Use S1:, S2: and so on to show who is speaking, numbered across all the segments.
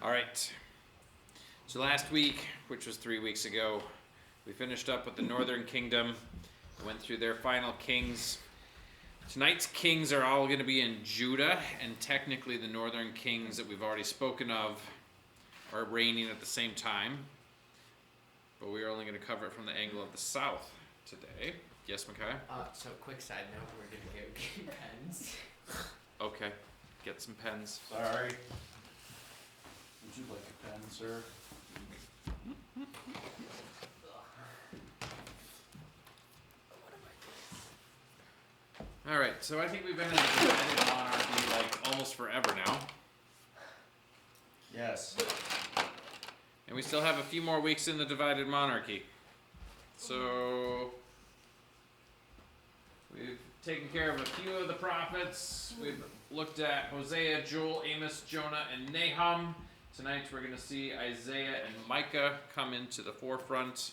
S1: All right. So last week, which was 3 weeks ago, we finished up with the Northern Kingdom. Went through their final kings. Tonight's kings are all going to be in Judah, and technically the northern kings that we've already spoken of are reigning at the same time. But we are only going to cover it from the angle of the south today. Yes, Mackay?
S2: So quick side note, we're going to go get pens.
S1: Okay. Get some pens.
S3: Sorry. Would you like a pen, sir?
S1: All right, so I think we've been in the divided monarchy like almost forever now.
S3: Yes.
S1: And we still have a few more weeks in the divided monarchy. So we've taken care of a few of the prophets. We've looked at Hosea, Joel, Amos, Jonah, and Nahum. Tonight we're going to see Isaiah and Micah come into the forefront.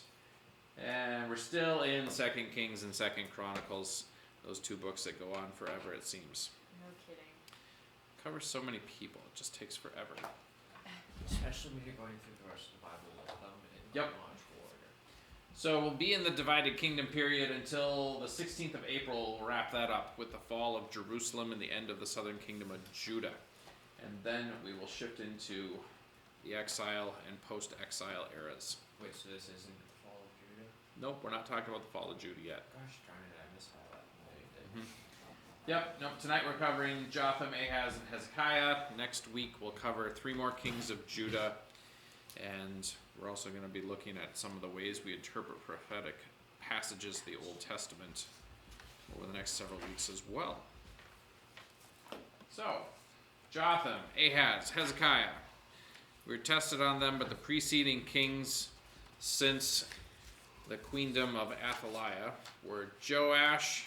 S1: And we're still in 2nd Kings and 2nd Chronicles. Those two books that go on forever, it seems.
S4: No kidding.
S1: Covers so many people, it just takes forever.
S2: Especially when you're going through the rest of the Bible with them in chronological order.
S1: So we'll be in the divided kingdom period until the 16th of April. We'll wrap that up with the fall of Jerusalem and the end of the southern kingdom of Judah. And then we will shift into the exile and post-exile eras.
S2: Wait, so this isn't the fall of Judah?
S1: Nope, we're not talking about the fall of Judah yet.
S2: Gosh darn it, I missed all that.
S1: Yep, nope, tonight we're covering Jotham, Ahaz, and Hezekiah. Next week we'll cover 3 more kings of Judah. And we're also going to be looking at some of the ways we interpret prophetic passages of the Old Testament over the next several weeks as well. So, Jotham, Ahaz, Hezekiah. We were tested on them, but the preceding kings since the queendom of Athaliah were Joash,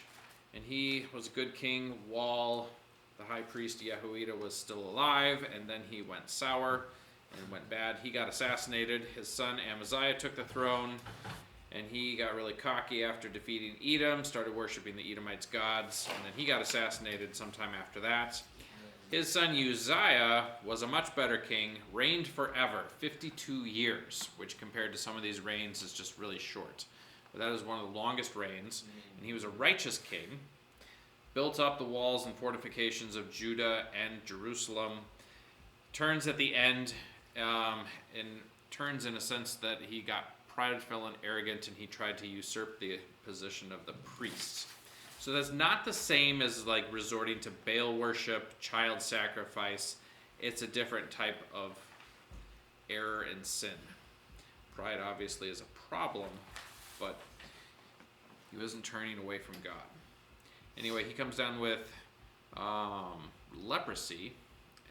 S1: and he was a good king while the high priest Jehoiada was still alive, and then he went sour and went bad. He got assassinated. His son Amaziah took the throne, and he got really cocky after defeating Edom, started worshiping the Edomites' gods, and then he got assassinated sometime after that. His son Uzziah was a much better king, reigned forever, 52 years, which compared to some of these reigns is just really short. But that is one of the longest reigns, and he was a righteous king, built up the walls and fortifications of Judah and Jerusalem, turns at the end, and turns in a sense that he got prideful and arrogant, and he tried to usurp the position of the priests. So that's not the same as like resorting to Baal worship, child sacrifice. It's a different type of error and sin. Pride obviously is a problem, but he wasn't turning away from God. Anyway, he comes down with leprosy,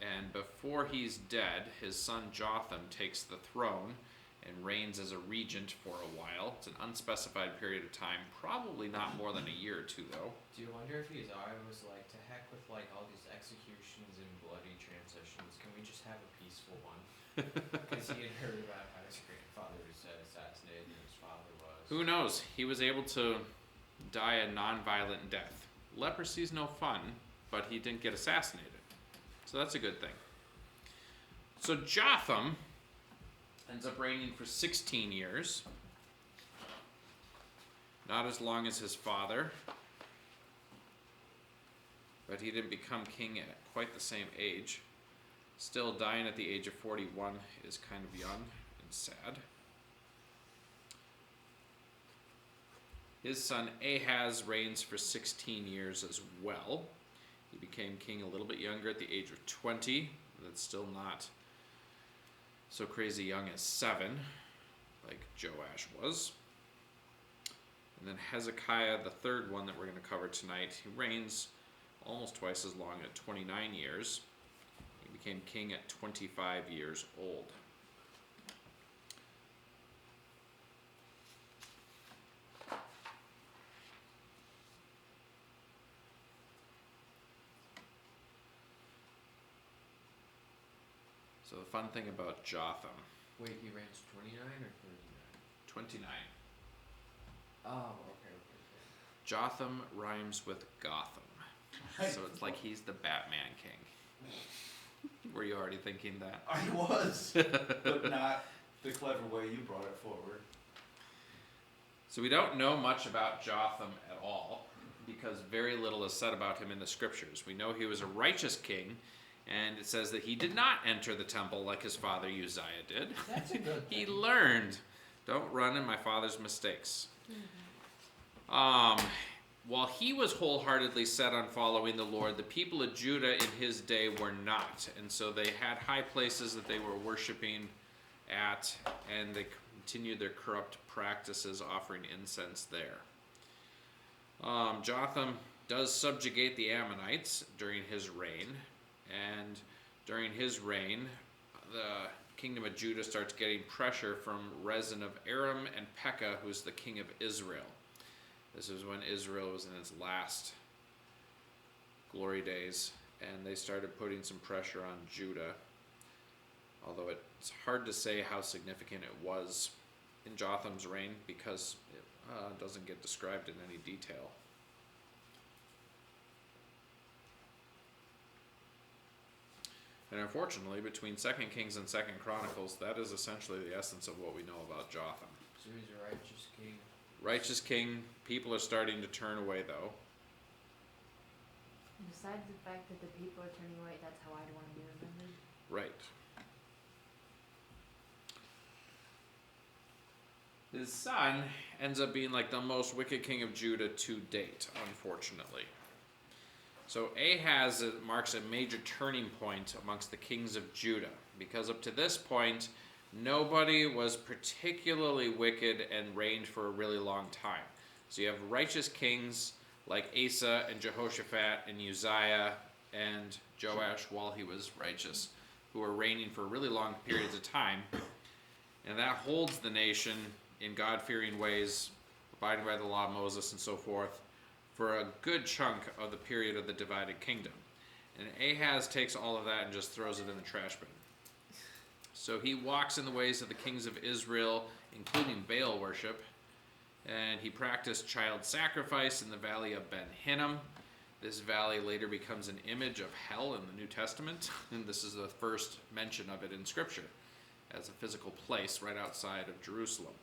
S1: and before he's dead, his son Jotham takes the throne and reigns as a regent for a while. It's an unspecified period of time, probably not more than a year or two, though.
S2: Do you wonder if Uzziah was like, to heck with like all these executions and bloody transitions, can we just have a peaceful one? Because he had heard about how his grandfather was assassinated and his father was.
S1: Who knows? He was able to die a non-violent death. Leprosy's no fun, but he didn't get assassinated. So that's a good thing. So Jotham ends up reigning for 16 years. Not as long as his father. But he didn't become king at quite the same age. Still dying at the age of 41 is kind of young and sad. His son Ahaz reigns for 16 years as well. He became king a little bit younger at the age of 20. That's still not so crazy young as 7, like Joash was. And then Hezekiah, the third one that we're going to cover tonight, he reigns almost twice as long at 29 years. He became king at 25 years old. So the fun thing about Jotham,
S2: Wait, he reigns 29 or 39?
S1: 29.
S2: Oh, okay.
S1: Jotham rhymes with Gotham. So it's like he's the Batman king. were you already thinking that?
S3: I was, but not the clever way you brought it forward.
S1: So we don't know much about Jotham at all, because very little is said about him in the scriptures. We know he was a righteous king, and it says that he did not enter the temple like his father Uzziah did.
S2: That's a good
S1: He
S2: thing.
S1: learned. Don't run in my father's mistakes. While he was wholeheartedly set on following the Lord, the people of Judah in his day were not. And so they had high places that they were worshiping at, and they continued their corrupt practices, offering incense there. Jotham does subjugate the Ammonites during his reign, and during his reign, the kingdom of Judah starts getting pressure from Rezin of Aram and Pekah, who's the king of Israel. This is when Israel was in its last glory days, and they started putting some pressure on Judah, although it's hard to say how significant it was in Jotham's reign because it doesn't get described in any detail. And unfortunately, between 2 Kings and 2 Chronicles, that is essentially the essence of what we know about Jotham.
S2: So he's a righteous king.
S1: Righteous king, people are starting to turn away though.
S4: Besides the fact that the people are turning away, that's how I'd want to be remembered.
S1: Right. His son ends up being like the most wicked king of Judah to date, unfortunately. So Ahaz marks a major turning point amongst the kings of Judah, because up to this point, nobody was particularly wicked and reigned for a really long time. So you have righteous kings like Asa and Jehoshaphat and Uzziah and Joash while he was righteous, who are reigning for really long periods of time. And that holds the nation in God-fearing ways, abiding by the law of Moses and so forth, for a good chunk of the period of the divided kingdom. And Ahaz takes all of that and just throws it in the trash bin. So he walks in the ways of the kings of Israel, including Baal worship, and he practiced child sacrifice in the valley of Ben Hinnom. This valley later becomes an image of hell in the New Testament, and this is the first mention of it in Scripture as a physical place right outside of Jerusalem.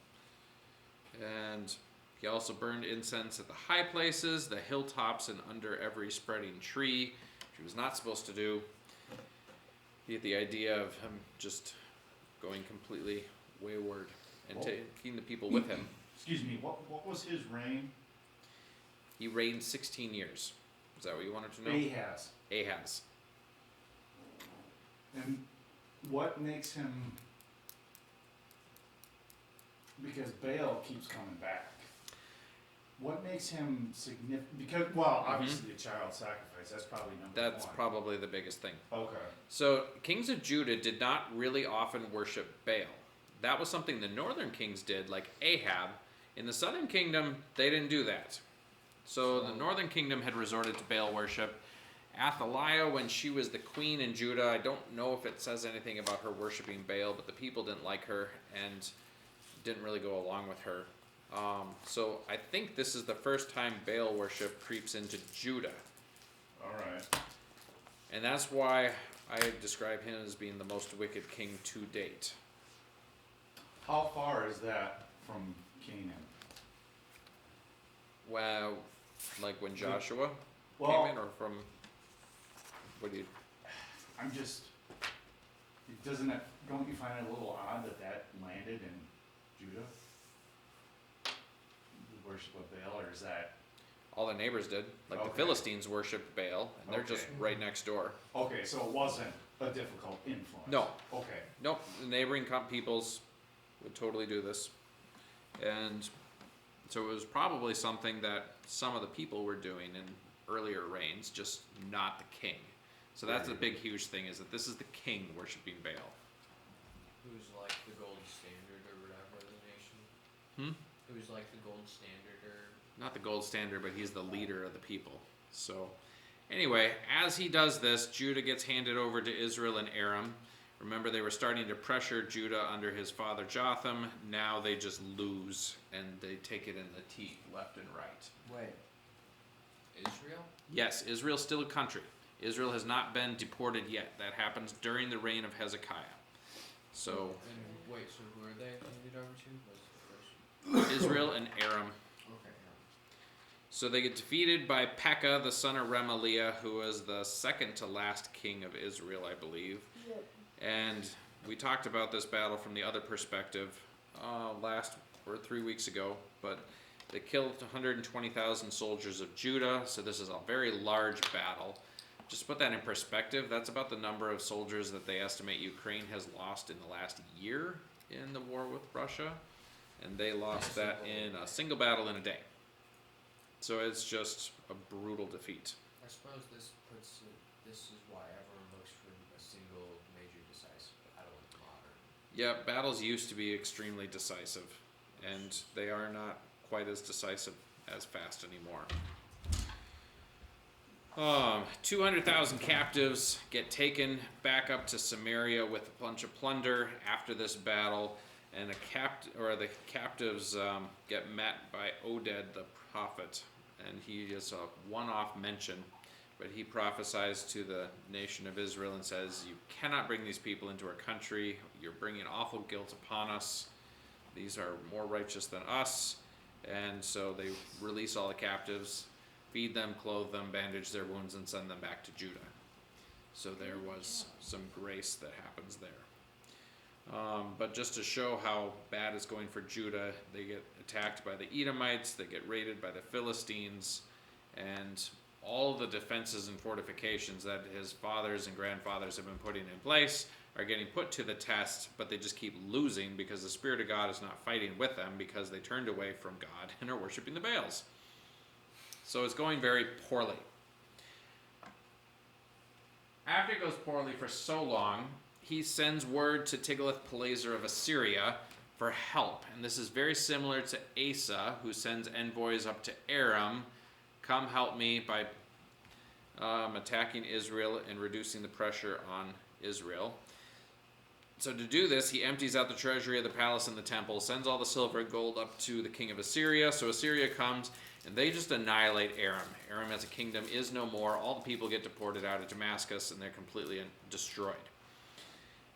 S1: And he also burned incense at the high places, the hilltops, and under every spreading tree, which he was not supposed to do. You get the idea of him just going completely wayward and taking the people with him.
S3: Excuse me, what was his reign?
S1: He reigned 16 years. Is that what you wanted to know?
S3: Ahaz.
S1: Ahaz.
S3: And what makes him... Because Baal keeps coming back. What makes him significant? Because, well, obviously the child sacrifice, that's probably number one.
S1: That's probably the biggest thing.
S3: Okay.
S1: So, kings of Judah did not really often worship Baal. That was something the northern kings did, like Ahab. In the southern kingdom, they didn't do that. So the northern kingdom had resorted to Baal worship. Athaliah, when she was the queen in Judah, I don't know if it says anything about her worshiping Baal, but the people didn't like her and didn't really go along with her. So I think this is the first time Baal worship creeps into Judah.
S3: All right.
S1: And that's why I describe him as being the most wicked king to date.
S3: How far is that from Canaan?
S1: Well, like when Joshua
S3: Well,
S1: came in, or from, what do you...
S3: I'm just... don't you find it a little odd that landed in Judah? The worship of Baal, or is that...
S1: All the neighbors did. Like the
S3: Okay.
S1: Philistines worshipped Baal, and they're just
S3: Okay.
S1: right next door.
S3: Okay, so it wasn't a difficult influence?
S1: No.
S3: Okay.
S1: Nope, the neighboring peoples would totally do this. And so it was probably something that some of the people were doing in earlier reigns, just not the king. So that's the big, huge thing, is that this is the king worshiping Baal.
S2: Who's like the gold standard or whatever of the nation? Who's like the gold standard or...
S1: Not the gold standard, but he's the leader of the people. So anyway, as he does this, Judah gets handed over to Israel and Aram. Remember, they were starting to pressure Judah under his father Jotham. Now they just lose, and they take it in the teeth, left and right.
S2: Wait. Israel?
S1: Yes, Israel's still a country. Israel has not been deported yet. That happens during the reign of Hezekiah. So
S2: And wait, so who are they handed over to? Was the first?
S1: Israel and Aram.
S2: Okay.
S1: So they get defeated by Pekah, the son of Remaliah, who was the second to last king of Israel, I believe.
S4: Yep.
S1: And we talked about this battle from the other perspective last or 3 weeks ago, but they killed 120,000 soldiers of Judah, so this is a very large battle. Just to put that in perspective, that's about the number of soldiers that they estimate Ukraine has lost in the last year in the war with Russia, and they lost that in a single battle in a day. So it's just a brutal defeat.
S2: I suppose this is why everyone looks for a single major decisive battle in modern.
S1: Yeah, battles used to be extremely decisive, and they are not quite as decisive as fast anymore. 200,000 captives get taken back up to Samaria with a bunch of plunder after this battle, and the captives get met by Oded the prophet, and he is a one-off mention, but he prophesies to the nation of Israel and says, "You cannot bring these people into our country. You're bringing awful guilt upon us. These are more righteous than us." And so they release all the captives, feed them, clothe them, bandage their wounds, and send them back to Judah. So there was some grace that happens there. But just to show how bad it's going for Judah, they get attacked by the Edomites, they get raided by the Philistines, and all the defenses and fortifications that his fathers and grandfathers have been putting in place are getting put to the test, but they just keep losing because the Spirit of God is not fighting with them because they turned away from God and are worshiping the Baals. So it's going very poorly. After it goes poorly for so long, he sends word to Tiglath-Pileser of Assyria for help. And this is very similar to Asa, who sends envoys up to Aram, "Come help me by attacking Israel and reducing the pressure on Israel." So to do this, he empties out the treasury of the palace and the temple, sends all the silver and gold up to the king of Assyria. So Assyria comes, and they just annihilate Aram. Aram as a kingdom is no more. All the people get deported out of Damascus, and they're completely destroyed.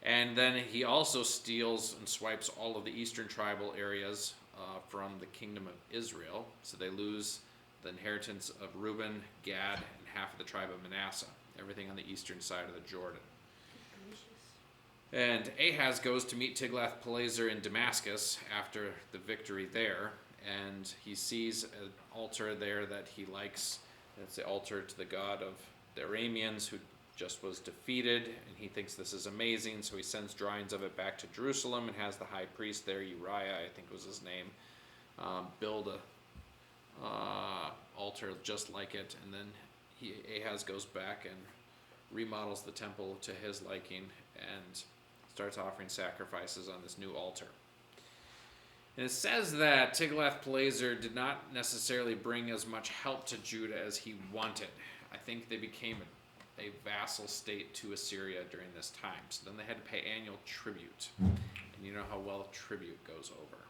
S1: And then he also steals and swipes all of the eastern tribal areas from the kingdom of Israel. So they lose the inheritance of Reuben, Gad, and half of the tribe of Manasseh. Everything on the eastern side of the Jordan. And Ahaz goes to meet Tiglath-Pileser in Damascus after the victory there. And he sees an altar there that he likes. It's the altar to the god of the Arameans, who just was defeated, and he thinks this is amazing, so he sends drawings of it back to Jerusalem and has the high priest there, Uriah, I think was his name, build a altar just like it, and then Ahaz goes back and remodels the temple to his liking and starts offering sacrifices on this new altar. And it says that Tiglath-Pileser did not necessarily bring as much help to Judah as he wanted. I think they became a vassal state to Assyria during this time. So then they had to pay annual tribute. And you know how well tribute goes over.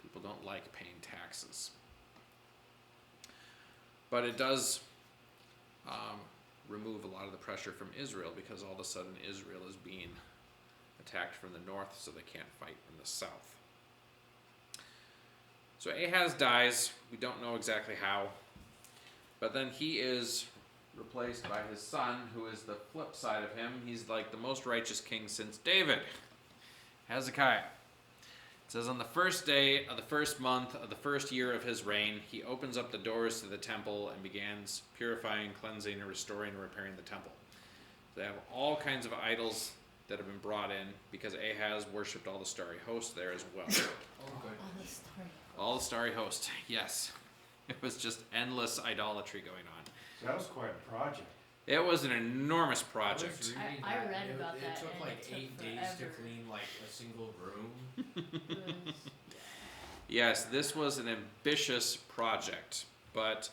S1: People don't like paying taxes. But it does remove a lot of the pressure from Israel, because all of a sudden Israel is being attacked from the north, so they can't fight from the south. So Ahaz dies. We don't know exactly how. But then he is replaced by his son, who is the flip side of him. He's like the most righteous king since David, Hezekiah. It says, on the first day of the first month of the first year of his reign, he opens up the doors to the temple and begins purifying, cleansing, and restoring and repairing the temple. They have all kinds of idols that have been brought in, because Ahaz worshipped all the starry host there as well. All the starry host, yes. It was just endless idolatry going on.
S3: So that was quite a project.
S1: It was an enormous project.
S4: I read about
S2: it
S4: that,
S2: took
S4: and
S2: like
S4: it took
S2: 8 days to
S4: forever.
S2: clean like a single room.
S1: Yes, this was an ambitious project, but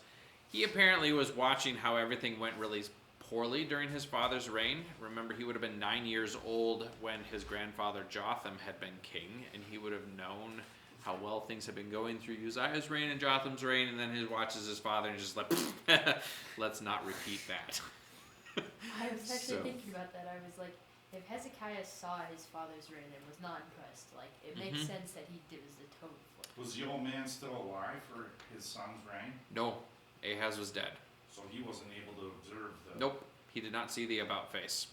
S1: he apparently was watching how everything went really poorly during his father's reign. Remember, he would have been 9 years old when his grandfather Jotham had been king, and he would have known how well things had been going through Uzziah's reign and Jotham's reign, and then he watches his father and just like, let's not repeat that.
S4: I was actually
S1: So-
S4: thinking about that. I was like, if Hezekiah saw his father's reign and was not impressed, like, it makes
S1: Mhm.
S4: sense that he gives the tone for it.
S3: Was the old man still alive for his son's reign?
S1: No, Ahaz was dead.
S3: So he wasn't able to observe the.
S1: Nope, he did not see the about face.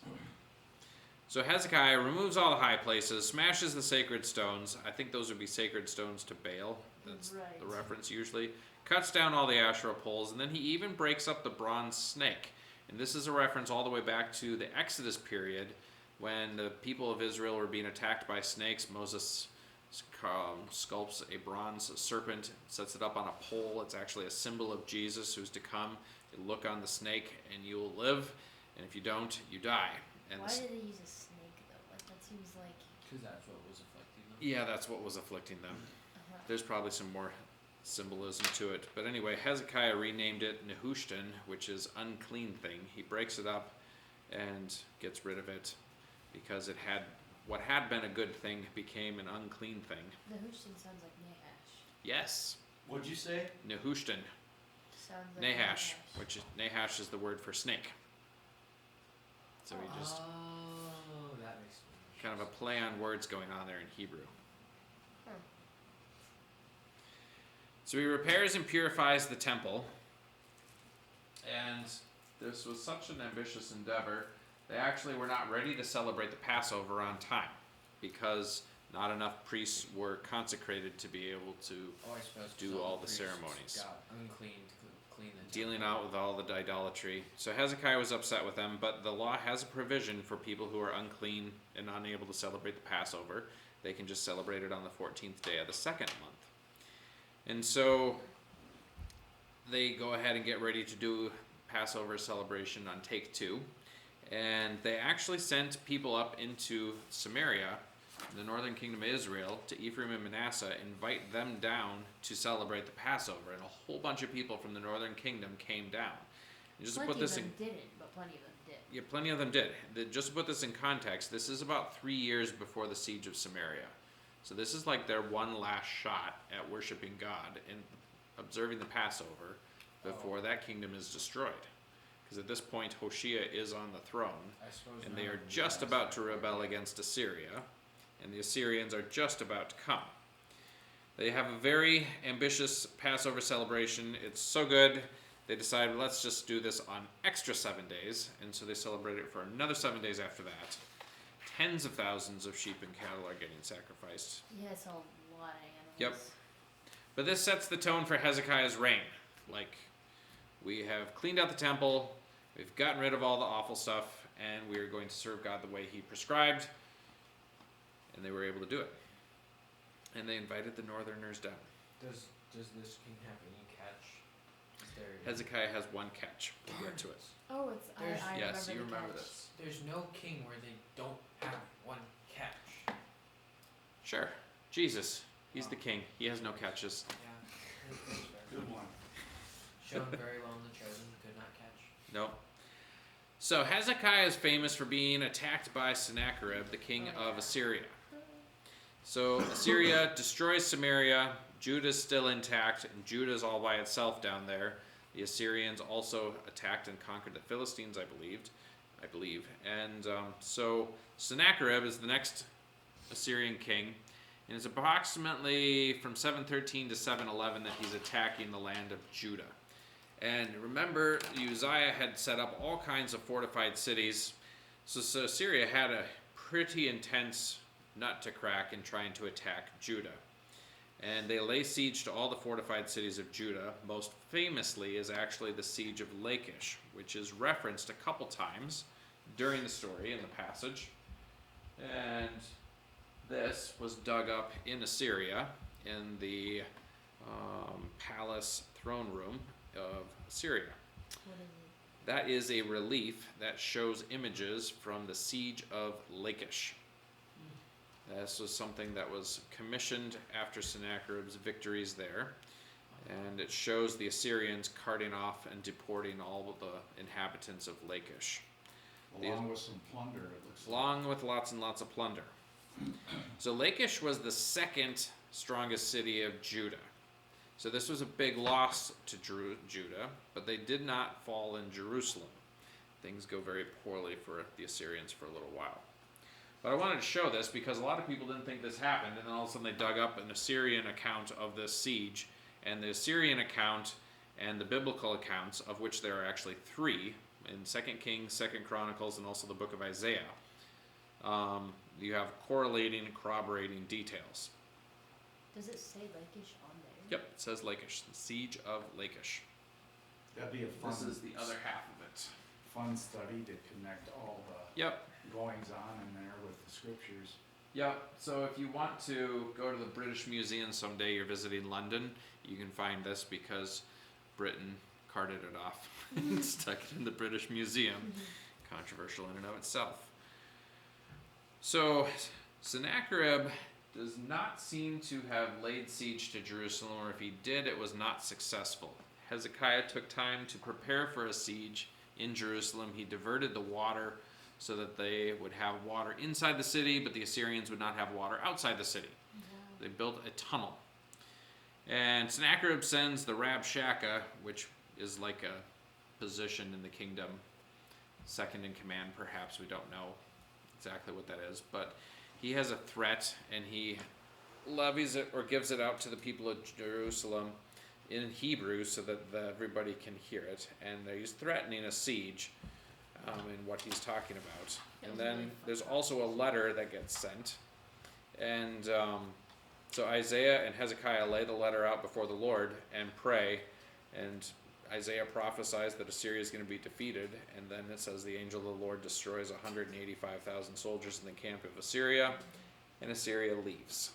S1: So Hezekiah removes all the high places, smashes the sacred stones. I think those would be sacred stones to Baal. That's
S4: Right.
S1: the reference usually. Cuts down all the Asherah poles, and then he even breaks up the bronze snake. And this is a reference all the way back to the Exodus period when the people of Israel were being attacked by snakes. Moses sculpts a bronze serpent, sets it up on a pole. It's actually a symbol of Jesus who's to come. You look on the snake and you will live, and if you don't, you die. And
S4: Why did they use a snake though? Like that seems like.
S2: Because that's what was afflicting them.
S1: yeah, that's what was afflicting them. There's probably some more symbolism to it. But anyway, Hezekiah renamed it Nehushtan, which is unclean thing. He breaks it up and gets rid of it because it had what had been a good thing became an unclean thing.
S4: Nehushtan sounds like Nahash.
S1: Yes,
S3: What'd you say?
S1: Nehushtan,
S4: Sounds like
S1: Nahash, which is Nahash is the word for snake. So he just
S2: Oh, that makes sense.
S1: kind of a play on words going on there in Hebrew.
S4: Huh.
S1: So he repairs and purifies the temple. And this was such an ambitious endeavor, they actually were not ready to celebrate the Passover on time because not enough priests were consecrated to be able to
S2: Oh, I suppose. 'cause
S1: do all the
S2: priests
S1: ceremonies.
S2: Got unclean to clean the
S1: dealing
S2: temple.
S1: out with all the idolatry. So Hezekiah was upset with them, but the law has a provision for people who are unclean and unable to celebrate the Passover. They can just celebrate it on the 14th day of the second month. And so they go ahead and get ready to do Passover celebration on take 2. And they actually sent people up into Samaria, the northern kingdom of Israel, to Ephraim and Manasseh, invite them down to celebrate the Passover. And a whole bunch of people from the northern kingdom came down. And just to
S4: Plenty
S1: put this
S4: of
S1: in,
S4: them didn't, but plenty of them did.
S1: yeah, plenty of them did. Just to put this in context, this is about 3 years before the siege of Samaria. So this is like their one last shot at worshiping God and observing the Passover before that kingdom is destroyed. Because at this point, Hoshea is on the throne,
S2: I suppose.
S1: and
S2: none
S1: they are
S2: of them
S1: just
S2: guys
S1: about to
S2: got
S1: rebel
S2: worked.
S1: against Assyria, and the Assyrians are just about to come. They have a very ambitious Passover celebration. It's so good, they decided, let's just do this on extra 7 days, and so they celebrate it for another 7 days after that. Tens of thousands of sheep and cattle are getting sacrificed.
S4: Yeah, it's a lot of animals.
S1: Yep. But this sets the tone for Hezekiah's reign. Like, we have cleaned out the temple, we've gotten rid of all the awful stuff, and we are going to serve God the way he prescribed. And they were able to do it. And they invited the northerners down.
S2: Does this king have any catch? Is there?
S1: Hezekiah has one catch. We'll get to it.
S4: Oh, it's
S2: There's-
S4: I
S1: Yes, you
S4: remember the
S1: remember
S4: catch.
S1: this.
S2: There's no king where they don't have one catch.
S1: Sure. Jesus. He's the king. He has no catches.
S2: Yeah, that's fair.
S3: Good one.
S2: Shown very well in the Chosen, could not catch.
S1: No. So Hezekiah is famous for being attacked by Sennacherib, the king of Assyria. So Assyria destroys Samaria. Judah's still intact, and Judah's all by itself down there. The Assyrians also attacked and conquered the Philistines, I believe. And so Sennacherib is the next Assyrian king, and it's approximately from 713 to 711 that he's attacking the land of Judah. And remember, Uzziah had set up all kinds of fortified cities, so Assyria had a pretty intense nut to crack in trying to attack Judah. And they lay siege to all the fortified cities of Judah. Most famously is actually the siege of Lachish, which is referenced a couple times during the story in the passage. And this was dug up in Assyria in the palace throne room of Assyria.
S4: What is it?
S1: That is a relief that shows images from the siege of Lachish. This was something that was commissioned after Sennacherib's victories there, and it shows the Assyrians carting off and deporting all of the inhabitants of Lachish,
S3: Along with some plunder, it looks like.
S1: along with lots and lots of plunder. So Lachish was the second strongest city of Judah. So this was a big loss to Judah, but they did not fall in Jerusalem. things go very poorly for the Assyrians for a little while. But I wanted to show this because a lot of people didn't think this happened, and then all of a sudden they dug up an Assyrian account of this siege, and the Assyrian account and the biblical accounts, of which there are actually 3, in 2 Kings, 2 Chronicles, and also the book of Isaiah. You have correlating and corroborating details.
S4: Does it say Lachish on there?
S1: Yep, it says Lachish, the siege of Lachish.
S3: That'd be a fun.
S1: This is the other half of it.
S3: Fun study to connect all the
S1: Yep.
S3: goings on in there with the scriptures.
S1: Yep. So if you want to go to the British Museum someday, you're visiting London, you can find this because Britain carted it off and stuck it in the British Museum. Controversial in and of itself. So Sennacherib does not seem to have laid siege to Jerusalem, or if he did, it was not successful. Hezekiah took time to prepare for a siege in Jerusalem. He diverted the water so that they would have water inside the city, but the Assyrians would not have water outside the city. They built a tunnel. And Sennacherib sends the Rabshakeh, which is like a position in the kingdom, second in command perhaps, we don't know exactly what that is, but he has a threat, and he levies it or gives it out to the people of Jerusalem in Hebrew so that everybody can hear it, and he's threatening a siege in what he's talking about. And then there's also a letter that gets sent, and so Isaiah and Hezekiah lay the letter out before the Lord and pray, and Isaiah prophesies that Assyria is going to be defeated, and then it says the angel of the Lord destroys 185,000 soldiers in the camp of Assyria, and Assyria leaves.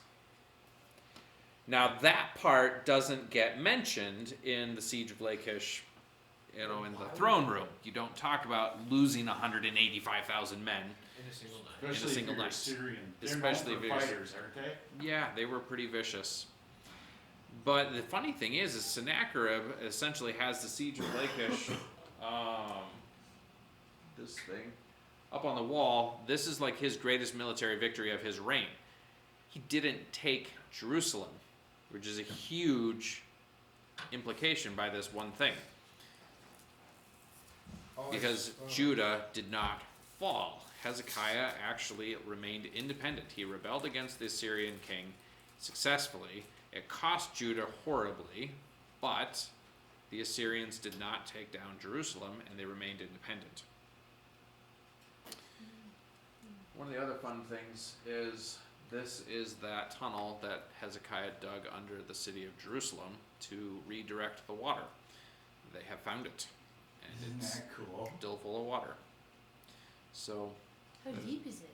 S1: Now that part doesn't get mentioned in the siege of Lachish, in the throne room. You don't talk about losing 185,000 men.
S2: In a single night.
S3: Especially
S1: in a single
S3: if you're
S1: night.
S3: Syrian. They're
S1: Especially
S3: known
S1: if
S3: for
S1: you're-
S3: fighters, aren't they?
S1: Yeah, they were pretty vicious. But the funny thing is Sennacherib essentially has the siege of Lachish, this thing, up on the wall. This is like his greatest military victory of his reign. He didn't take Jerusalem, which is a huge implication by this one thing. Because Judah did not fall. Hezekiah actually remained independent. He rebelled against the Assyrian king successfully. It cost Judah horribly, but the Assyrians did not take down Jerusalem, and they remained independent. One of the other fun things is this is that tunnel that Hezekiah dug under the city of Jerusalem to redirect the water. They have found it, and
S3: Isn't
S1: it's
S3: that cool?
S1: still full of water. So
S4: How deep is it?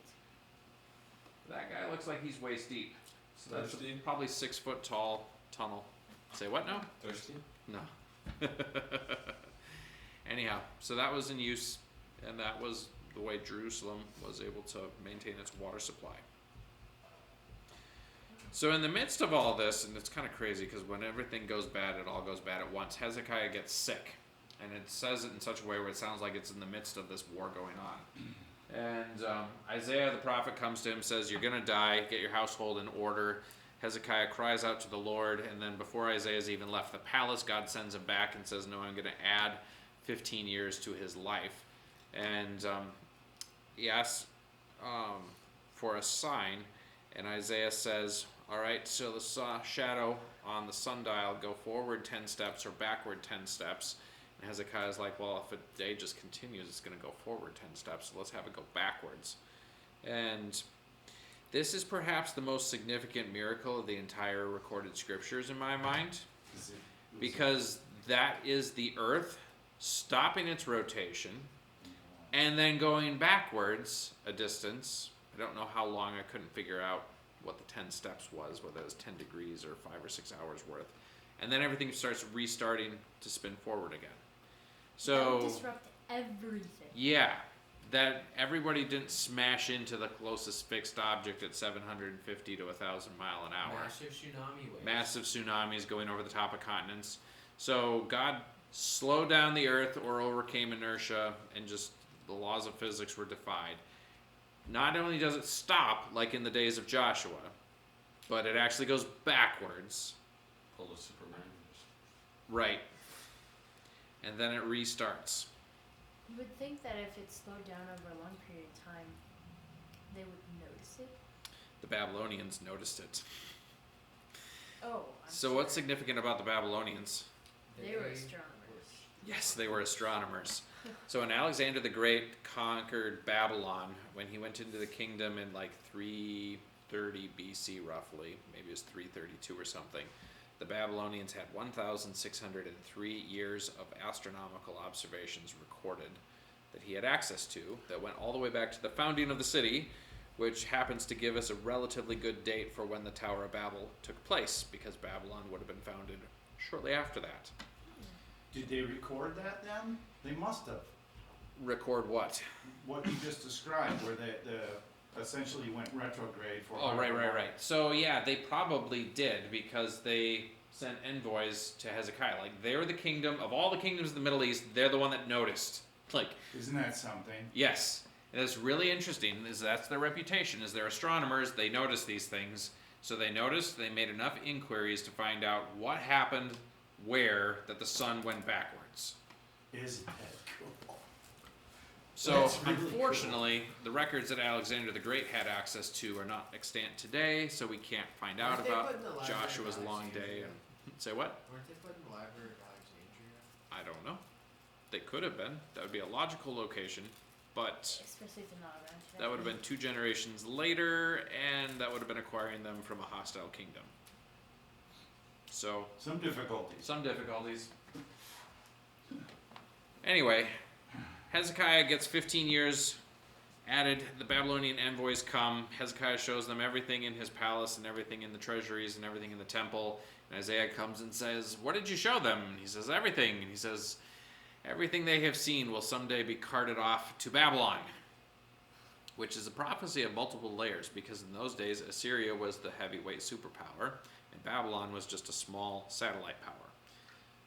S1: that guy looks like he's waist deep. So that's
S5: Thirsty?
S1: probably 6 foot tall tunnel. Say what now?
S5: Thirsty?
S1: No. Anyhow, so that was in use, and that was the way Jerusalem was able to maintain its water supply. So in the midst of all this, and it's kind of crazy because when everything goes bad, it all goes bad at once. Hezekiah gets sick, and it says it in such a way where it sounds like it's in the midst of this war going on. And Isaiah the prophet comes to him, says, "You're going to die, get your household in order." Hezekiah cries out to the Lord, and then before Isaiah's even left the palace, God sends him back and says, "No, I'm going to add 15 years to his life." And he asks for a sign, and Isaiah says, "All right, so the shadow on the sundial, go forward 10 steps or backward 10 steps. And Hezekiah's like, "Well, if a day just continues, it's going to go forward 10 steps, so let's have it go backwards." And this is perhaps the most significant miracle of the entire recorded scriptures in my mind, because that is the earth stopping its rotation and then going backwards a distance. I don't know how long, I couldn't figure out what the 10 steps was, whether it was 10 degrees or 5 or 6 hours worth. And then everything starts restarting to spin forward again.
S4: That would
S1: So,
S4: disrupt everything.
S1: yeah, that everybody didn't smash into the closest fixed object at 750 to 1,000 mile an hour.
S2: Massive tsunami waves.
S1: Massive tsunamis going over the top of continents. So God slowed down the earth or overcame inertia, and just the laws of physics were defied. Not only does it stop, like in the days of Joshua, but it actually goes backwards.
S5: Pull a Superman.
S1: Right. And then it restarts.
S4: You would think that if it slowed down over a long period of time, they would notice it.
S1: The Babylonians noticed it.
S4: Oh,
S1: So what's significant about the Babylonians?
S4: They were astronomers.
S1: Yes, they were astronomers. So when Alexander the Great conquered Babylon, when he went into the kingdom in like 330 BC roughly, maybe it was 332 or something, the Babylonians had 1,603 years of astronomical observations recorded that he had access to, that went all the way back to the founding of the city, which happens to give us a relatively good date for when the Tower of Babel took place, because Babylon would have been founded shortly after that.
S3: Did they record that then? They must have.
S1: Record what?
S3: What you just described, where the essentially went retrograde for.
S1: Oh, right. So yeah, they probably did, because they sent envoys to Hezekiah. Like, they're the kingdom, of all the kingdoms of the Middle East, they're the one that noticed. Like,
S3: isn't that something?
S1: yes. And it's really interesting, is that's their reputation, is they're astronomers, they notice these things. So they noticed, they made enough inquiries to find out what happened where that the sun went backwards.
S3: Isn't that cool?
S1: So,
S3: That's really
S1: unfortunately, the records that Alexander the Great had access to are not extant today, so we can't find out
S2: Weren't they
S1: about
S2: put in the Library of
S1: Joshua's long day.
S2: Alexandria?
S1: And say what?
S2: Weren't they put in the Library of Alexandria?
S1: I don't know. They could have been. That would be a logical location, but
S4: Especially if they're not around today.
S1: that would have been 2 generations later, and that would have been acquiring them from a hostile kingdom. So,
S3: Some difficulties.
S1: some difficulties. Anyway, Hezekiah gets 15 years added. The Babylonian envoys come. Hezekiah shows them everything in his palace and everything in the treasuries and everything in the temple. And Isaiah comes and says, "What did you show them?" And he says, "Everything." And he says, "Everything they have seen will someday be carted off to Babylon," which is a prophecy of multiple layers, because in those days Assyria was the heavyweight superpower and Babylon was just a small satellite power.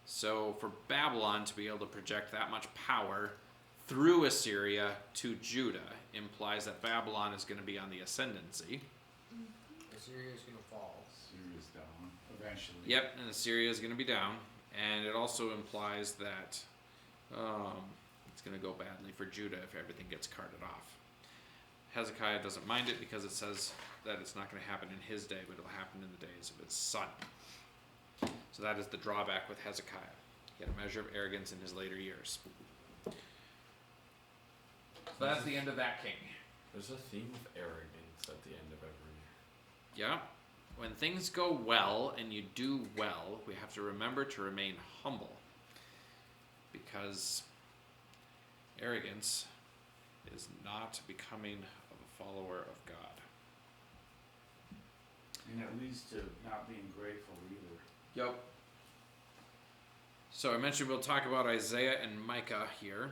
S1: So for Babylon to be able to project that much power through Assyria to Judah implies that Babylon is going to be on the ascendancy.
S2: Assyria is going to fall.
S3: Syria's down eventually.
S1: Yep, and Assyria is going to be down. And it also implies that it's going to go badly for Judah if everything gets carted off. Hezekiah doesn't mind it because it says that it's not going to happen in his day, but it'll happen in the days of his son. So that is the drawback with Hezekiah. He had a measure of arrogance in his later years. So that's the end of that king.
S5: There's a theme of arrogance at the end of every.
S1: Yeah. When things go well and you do well, we have to remember to remain humble. Because arrogance is not becoming of a follower of God.
S3: And it leads to not being grateful either.
S1: Yep. So I mentioned we'll talk about Isaiah and Micah here.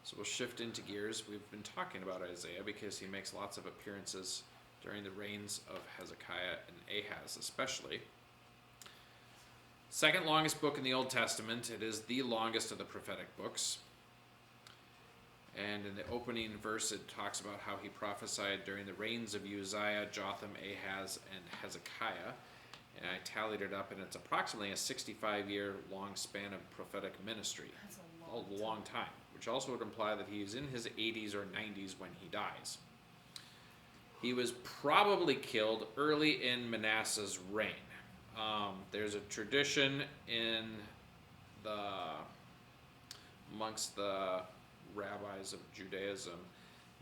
S1: So we'll shift into gears. We've been talking about Isaiah because he makes lots of appearances during the reigns of Hezekiah and Ahaz especially. Second longest book in the Old Testament. It is the longest of the prophetic books. And in the opening verse it talks about how he prophesied during the reigns of Uzziah, Jotham, Ahaz, and Hezekiah. And I tallied it up, and it's approximately a 65-year long span of prophetic ministry.
S4: That's
S1: A long time, which also would imply that he's in his 80s or 90s when he dies. He was probably killed early in Manasseh's reign. There's a tradition amongst the rabbis of Judaism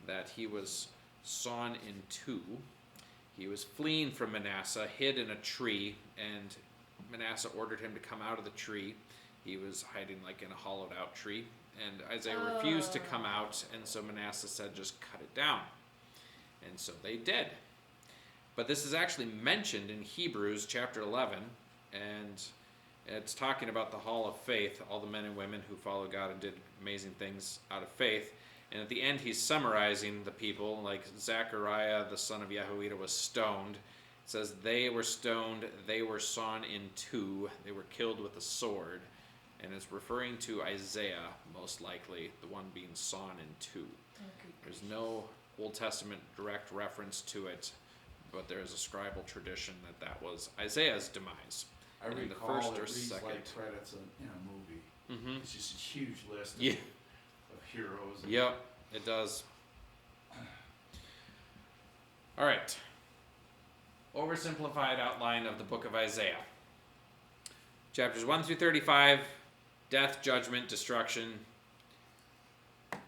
S1: that he was sawn in two. He was fleeing from Manasseh, hid in a tree, and Manasseh ordered him to come out of the tree. He was hiding like in a hollowed out tree, and Isaiah refused to come out, and so Manasseh said, "Just cut it down." And so they did. But this is actually mentioned in Hebrews chapter 11, and it's talking about the hall of faith, all the men and women who followed God and did amazing things out of faith. And at the end, he's summarizing the people, like Zechariah, the son of Jehoiada, was stoned. It says, they were stoned, they were sawn in two, they were killed with a sword. And it's referring to Isaiah, most likely, the one being sawn in two. There's no Old Testament direct reference to it, but there is a scribal tradition that was Isaiah's demise.
S3: I
S1: And in the
S3: recall
S1: first
S3: it
S1: or
S3: reads
S1: second.
S3: like credits in a movie.
S1: Mm-hmm.
S3: It's just a huge list of,
S1: Yeah.
S3: of heroes.
S1: Yep, it does. All right. Oversimplified outline of the book of Isaiah. Chapters 1 through 35, death, judgment, destruction. And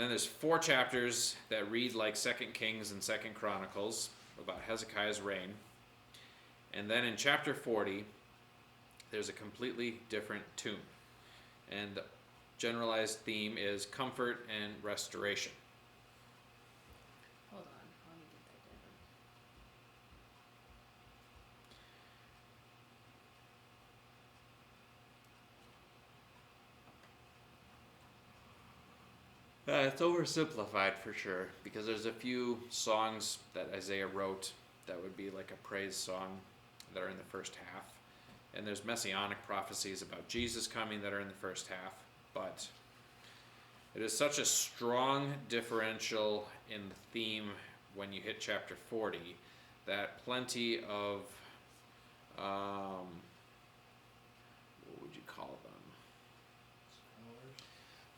S1: then there's 4 chapters that read like 2 Kings and 2 Chronicles about Hezekiah's reign. And then in chapter 40, there's a completely different tune. And the generalized theme is comfort and restoration.
S4: Hold on, let me get that down.
S1: It's oversimplified for sure, because there's a few songs that Isaiah wrote that would be like a praise song that are in the first half. And there's messianic prophecies about Jesus coming that are in the first half. But it is such a strong differential in the theme when you hit chapter 40 that plenty of, what would you call them?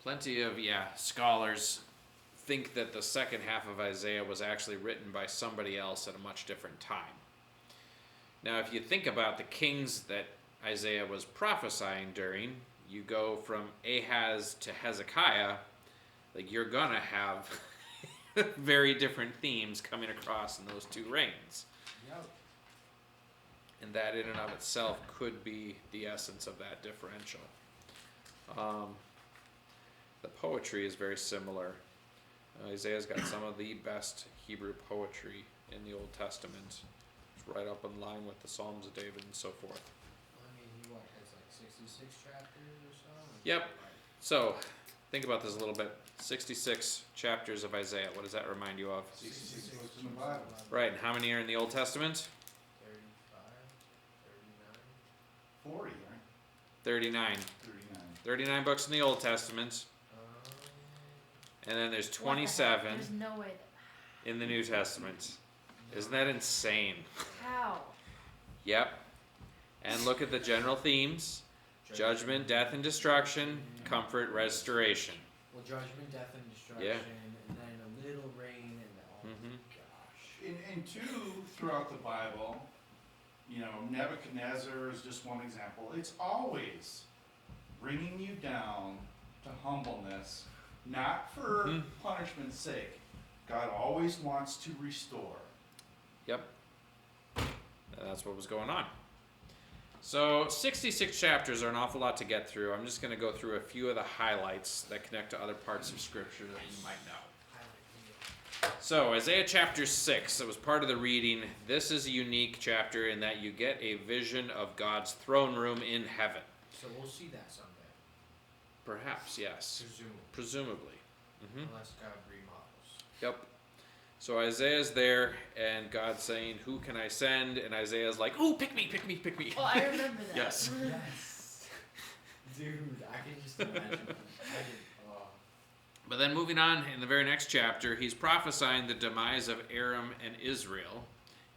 S1: Plenty of, scholars think that the second half of Isaiah was actually written by somebody else at a much different time. Now, if you think about the kings that Isaiah was prophesying during, you go from Ahaz to Hezekiah, like you're gonna have very different themes coming across in those 2 reigns.
S2: Yep.
S1: And that in and of itself could be the essence of that differential. The poetry is very similar. Isaiah's got some of the best Hebrew poetry in the Old Testament. It's right up in line with the Psalms of David and so forth.
S2: I mean, he has like 66 chapters or so?
S1: Yep. So, think about this a little bit. 66 chapters of Isaiah. What does that remind you of?
S3: 66 books in the Bible.
S1: Right, and how many are in the Old Testament?
S2: 35,
S3: 40, right?
S1: 39.
S3: 39.
S1: 39 books in the Old Testament. And then there's
S4: What the heck?
S1: 27
S4: There's no way that.
S1: in the New Testament. Isn't that insane?
S4: How?
S1: Yep. And look at the general themes: judgment, death, and destruction, comfort, restoration.
S2: Well, judgment, death, and destruction,
S1: Yeah.
S2: and then a little rain, and oh
S1: Mhm.
S2: gosh.
S3: And 2 throughout the Bible, Nebuchadnezzar is just one example. It's always bringing you down to humbleness, not for
S1: Mhm.
S3: punishment's sake. God always wants to restore.
S1: Yep. And that's what was going on. So 66 chapters are an awful lot to get through. I'm just going to go through a few of the highlights that connect to other parts of Scripture that you might know. So Isaiah chapter 6, that was part of the reading. This is a unique chapter in that you get a vision of God's throne room in heaven.
S2: So we'll see that someday,
S1: Perhaps, yes. Presumably.
S2: unless God remodels.
S1: Yep. So Isaiah's there, and God's saying, "Who can I send?" And Isaiah's like, "Ooh, pick me, pick me, pick me."
S4: Oh, I remember that.
S1: Yes.
S2: Yes. Dude, I can just imagine.
S1: But then moving on, in the very next chapter, he's prophesying the demise of Aram and Israel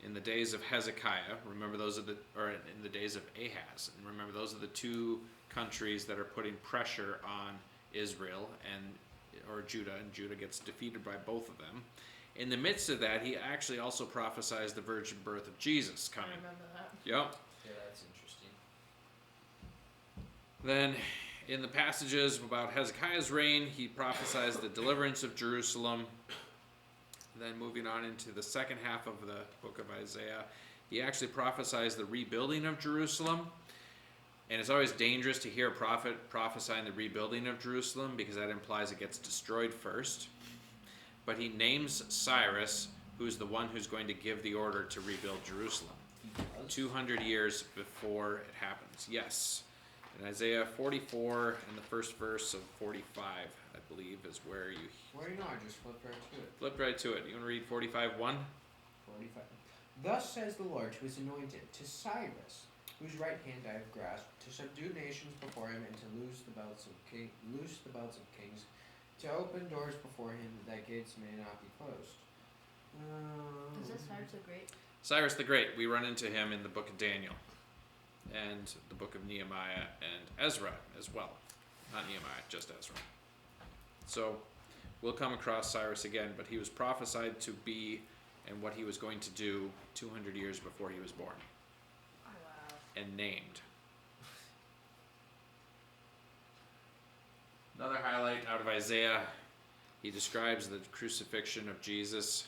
S1: in the days of Hezekiah. Remember, in the days of Ahaz. And remember, those are the 2 countries that are putting pressure on Israel or Judah, and Judah gets defeated by both of them. In the midst of that, he actually also prophesies the virgin birth of Jesus
S4: I
S1: coming.
S4: remember that.
S1: Yep.
S2: Yeah, that's interesting.
S1: Then, in the passages about Hezekiah's reign, he prophesies the deliverance of Jerusalem. Then, moving on into the second half of the book of Isaiah, he actually prophesies the rebuilding of Jerusalem. And it's always dangerous to hear a prophet prophesying the rebuilding of Jerusalem, because that implies it gets destroyed first. But he names Cyrus, who's the one who's going to give the order to rebuild Jerusalem. 200 years before it happens. Yes. In Isaiah 44 and the first verse of 45, I believe, is where you
S2: Well, you know, I just flipped right to it.
S1: flip right to it. You want to read 45:1?
S2: 45. Thus says the Lord to his anointed, to Cyrus, whose right hand I have grasped, to subdue nations before him, and to loose the belts of kings, to open doors before him, that gates may not be closed.
S4: Is this Cyrus the Great?
S1: Cyrus the Great. We run into him in the book of Daniel and the book of Nehemiah and Ezra as well. Not Nehemiah, just Ezra. So we'll come across Cyrus again, but he was prophesied to be and what he was going to do 200 years before he was born
S4: Oh, wow.
S1: and named. Another highlight out of Isaiah, he describes the crucifixion of Jesus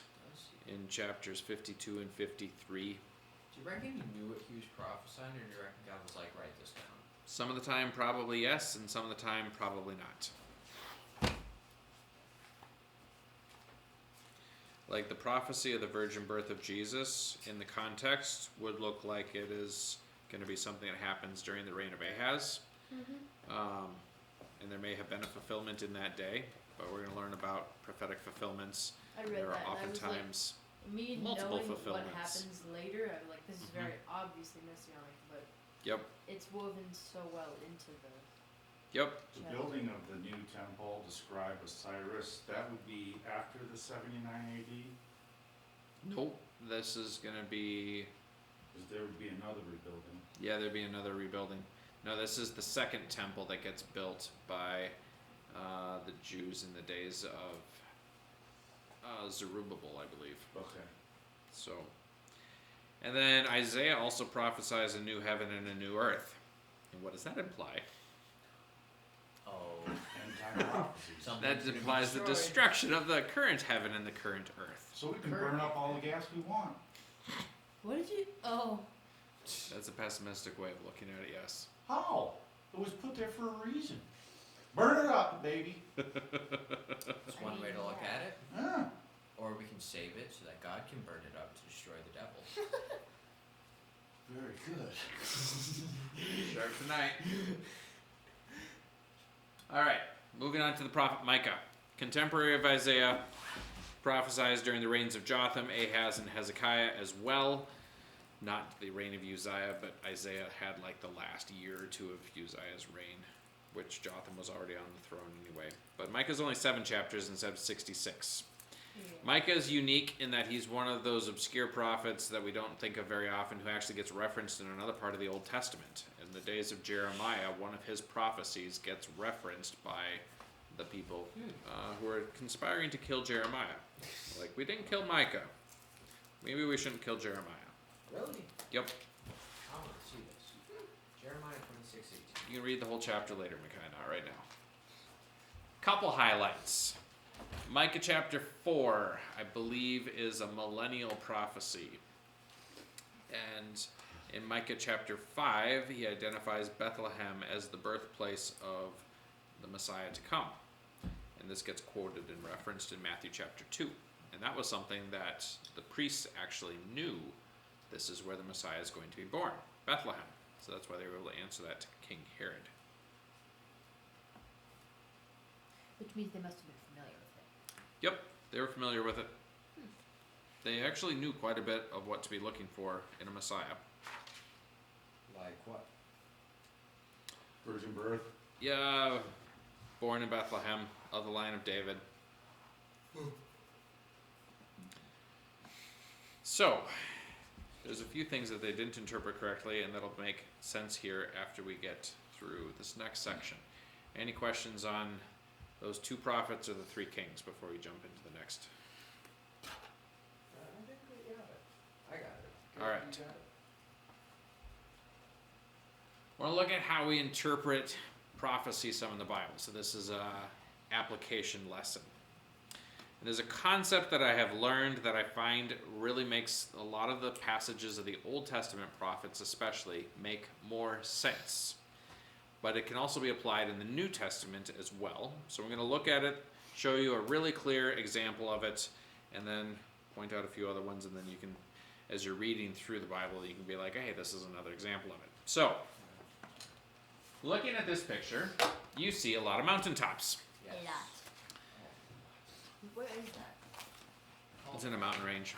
S1: in chapters 52 and 53.
S2: Do you reckon he knew what he was prophesying, or do you reckon God was like, write this down?
S1: Some of the time probably yes, and some of the time probably not. Like the prophecy of the virgin birth of Jesus in the context would look like it is going to be something that happens during the reign of Ahaz. And there may have been a fulfillment in that day, but we're going to learn about prophetic fulfillments.
S4: I read
S1: There are
S4: that, and I was like,
S1: oftentimes
S4: me
S1: multiple
S4: knowing what
S1: fulfillments.
S4: happens later, I'm like, this is
S1: Mhm.
S4: very obviously messianic, but
S1: Yep.
S4: it's woven so well into the.
S1: Yep.
S3: The
S4: Yeah.
S3: building of the new temple described with Cyrus, that would be after the 79 AD?
S1: Nope. This is going to be,
S3: Because there would be another rebuilding.
S1: yeah, there'd be another rebuilding. No, this is the second temple that gets built by the Jews in the days of Zerubbabel, I believe.
S3: Okay.
S1: So, and then Isaiah also prophesies a new heaven and a new earth. And what does that imply?
S2: Oh.
S3: End time prophecies.
S1: That implies the destruction of the current heaven and the current earth.
S3: So we can burn up all the gas we want.
S4: What did you? Oh,
S1: That's a pessimistic way of looking at it, yes.
S3: How? It was put there for a reason. Burn it up, baby.
S2: That's one way to look at it.
S3: Yeah.
S2: Or we can save it so that God can burn it up to destroy the devil.
S3: Very good.
S1: Sharp tonight. All right, moving on to the prophet Micah. Contemporary of Isaiah, prophesies during the reigns of Jotham, Ahaz, and Hezekiah as well. Not the reign of Uzziah, but Isaiah had like the last year or two of Uzziah's reign, which Jotham was already on the throne anyway. But Micah's only 7 chapters instead of 66.
S4: yeah.
S1: Micah is unique in that he's one of those obscure prophets that we don't think of very often who actually gets referenced in another part of the Old Testament. In the days of Jeremiah, one of his prophecies gets referenced by the people who are conspiring to kill Jeremiah. Like, we didn't kill Micah. Maybe we shouldn't kill Jeremiah.
S2: Really?
S1: Yep.
S2: I want to see this. Jeremiah 26:18.
S1: You can read the whole chapter later, Micah, not right now. Couple highlights. Micah chapter 4, I believe, is a millennial prophecy. And in Micah chapter 5, he identifies Bethlehem as the birthplace of the Messiah to come. And this gets quoted and referenced in Matthew chapter 2. And that was something that the priests actually knew. This is where the Messiah is going to be born, Bethlehem. So that's why they were able to answer that to King Herod.
S4: Which means they must have been familiar with it.
S1: Yep, they were familiar with it. They actually knew quite a bit of what to be looking for in a Messiah.
S2: Like what?
S3: Virgin birth.
S1: Yeah, born in Bethlehem, of the line of David. So, there's a few things that they didn't interpret correctly, and that'll make sense here after we get through this next section. Any questions on those 2 prophets or the 3 kings before we jump into the next?
S2: I think we got it. I got it.
S1: All right.
S2: You got it.
S1: I want to look at how we interpret prophecy some in the Bible. So this is a application lesson. And there's a concept that I have learned that I find really makes a lot of the passages of the Old Testament prophets especially make more sense. But it can also be applied in the New Testament as well. So we're going to look at it, show you a really clear example of it, and then point out a few other ones, and then you can, as you're reading through the Bible, you can be like, hey, this is another example of it. So, looking at this picture, you see a lot of mountaintops.
S2: Yes.
S4: A lot. Where is that?
S1: It's in a mountain range.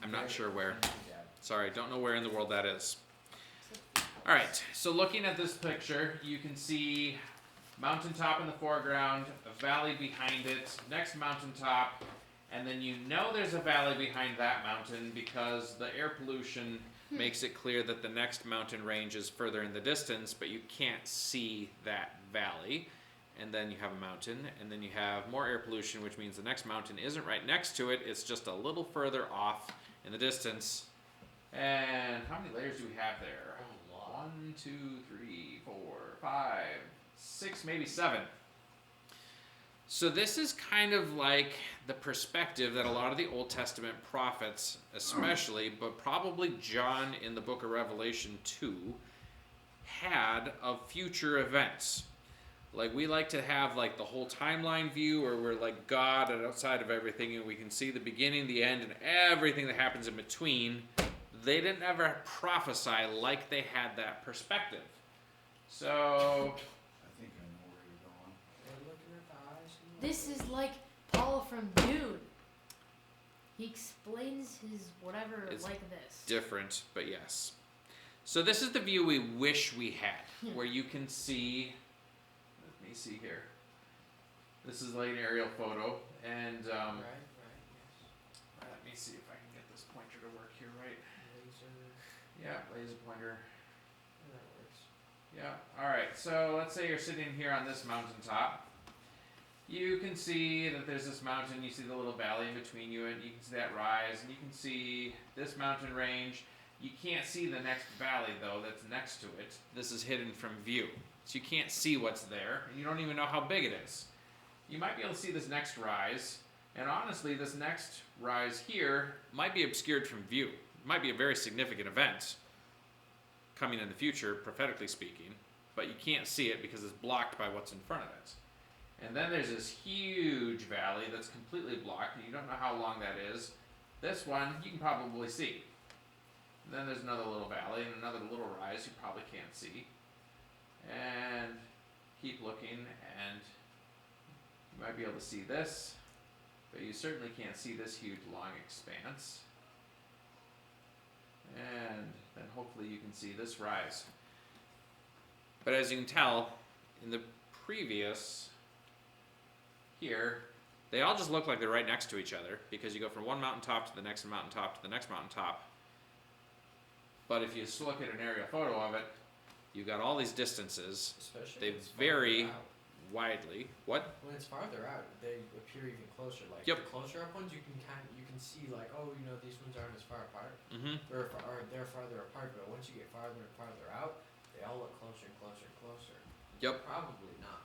S1: I'm not sure where.
S2: Yeah.
S1: Sorry, don't know where in the world that is. All right, so looking at this picture, you can see mountaintop in the foreground, a valley behind it, next mountaintop, and then you know there's a valley behind that mountain because the air pollution makes it clear that the next mountain range is further in the distance, but you can't see that valley. and then you have a mountain, and then you have more air pollution, which means the next mountain isn't right next to it, it's just a little further off in the distance. And how many layers do we have there?
S2: A lot.
S1: 1, 2, 3, 4, 5, 6, maybe 7. So this is kind of like the perspective that a lot of the Old Testament prophets, especially, but probably John in the book of Revelation 2, had of future events. Like, we like to have like the whole timeline view, where we're like God and outside of everything, and we can see the beginning, the end, and everything that happens in between. They didn't ever prophesy like they had that perspective. So
S3: I think I know where you're going.
S2: They're looking at the eyes.
S4: This is like Paul from Dune. He explains his whatever
S1: It's
S4: like this.
S1: different, but yes. So this is the view we wish we had, where you can see. Let me see here. This is like an aerial photo, and
S2: Right, yes.
S1: let me see if I can get this pointer to work here right.
S2: Laser.
S1: Yeah, laser pointer.
S2: That works.
S1: Yeah. All right. So let's say you're sitting here on this mountaintop. You can see that there's this mountain. You see the little valley in between you, and you can see that rise, and you can see this mountain range. You can't see the next valley though that's next to it. This is hidden from view, so you can't see what's there, and you don't even know how big it is. You might be able to see this next rise, and honestly, this next rise here might be obscured from view. It might be a very significant event coming in the future, prophetically speaking, but you can't see it because it's blocked by what's in front of it. And then there's this huge valley that's completely blocked, and you don't know how long that is. This one, you can probably see. And then there's another little valley and another little rise you probably can't see. And keep looking, and you might be able to see this, but you certainly can't see this huge long expanse. And then hopefully you can see this rise. But as you can tell, in the previous here, they all just look like they're right next to each other, because you go from one mountaintop to the next mountaintop to the next mountaintop. But if you just look at an aerial photo of it, you've got all these distances.
S2: Especially
S1: They
S2: when it's
S1: vary
S2: farther out.
S1: widely. What?
S2: When it's farther out, they appear even closer. Like
S1: Yep.
S2: the closer up ones, you can see like, oh, you know, these ones aren't as far apart.
S1: Mm-hmm.
S2: They're farther apart. But once you get farther and farther out, they all look closer and closer and closer.
S1: Yep.
S2: Probably not.